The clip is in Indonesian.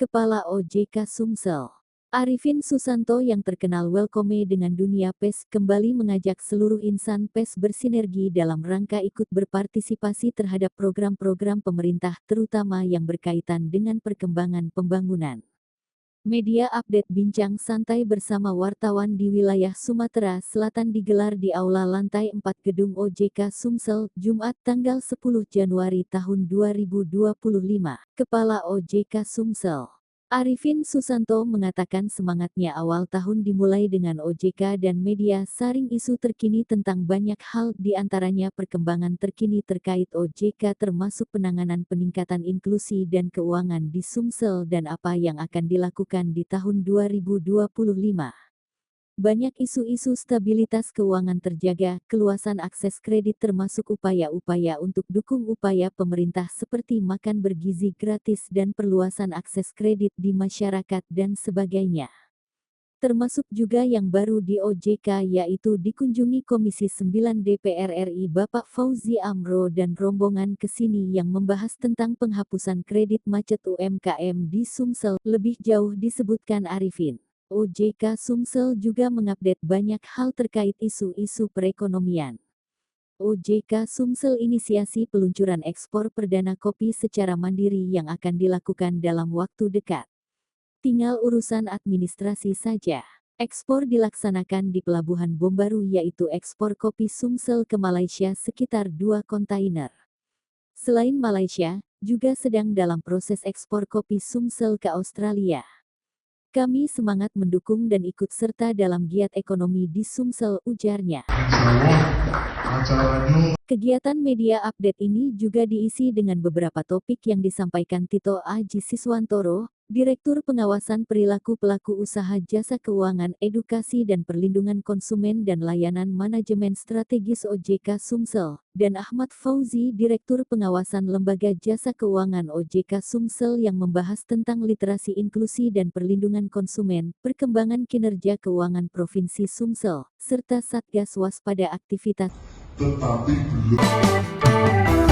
Kepala OJK Sumsel, Arifin Susanto yang terkenal welcome dengan dunia PES kembali mengajak seluruh insan PES bersinergi dalam rangka ikut berpartisipasi terhadap program-program pemerintah terutama yang berkaitan dengan perkembangan pembangunan. Media update bincang santai bersama wartawan di wilayah Sumatera Selatan digelar di Aula Lantai 4 Gedung OJK Sumsel, Jumat tanggal 10 Januari tahun 2025. Kepala OJK Sumsel, Arifin Susanto mengatakan semangatnya awal tahun dimulai dengan OJK dan media saring isu terkini tentang banyak hal diantaranya perkembangan terkini terkait OJK termasuk penanganan peningkatan inklusi dan keuangan di Sumsel dan apa yang akan dilakukan di tahun 2025. Banyak isu-isu stabilitas keuangan terjaga, keluasan akses kredit termasuk upaya-upaya untuk dukung upaya pemerintah seperti makan bergizi gratis dan perluasan akses kredit di masyarakat dan sebagainya. Termasuk juga yang baru di OJK yaitu dikunjungi Komisi 9 DPR RI Bapak Fauzi Amro dan rombongan ke sini yang membahas tentang penghapusan kredit macet UMKM di Sumsel. Lebih jauh disebutkan Arifin, OJK Sumsel juga mengupdate banyak hal terkait isu-isu perekonomian. OJK Sumsel inisiasi peluncuran ekspor perdana kopi secara mandiri yang akan dilakukan dalam waktu dekat. Tinggal urusan administrasi saja. Ekspor dilaksanakan di Pelabuhan Bom Baru yaitu ekspor kopi Sumsel ke Malaysia sekitar 2 kontainer. Selain Malaysia, juga sedang dalam proses ekspor kopi Sumsel ke Australia. Kami semangat mendukung dan ikut serta dalam giat ekonomi di Sumsel, ujarnya. Kegiatan media update ini juga diisi dengan beberapa topik yang disampaikan Tito Aji Siswantoro, Direktur Pengawasan Perilaku Pelaku Usaha Jasa Keuangan Edukasi dan Perlindungan Konsumen dan Layanan Manajemen Strategis OJK Sumsel, dan Ahmad Fauzi, Direktur Pengawasan Lembaga Jasa Keuangan OJK Sumsel yang membahas tentang literasi inklusi dan perlindungan konsumen, perkembangan kinerja keuangan Provinsi Sumsel, serta Satgas Waspada Aktivitas. Tetapi belum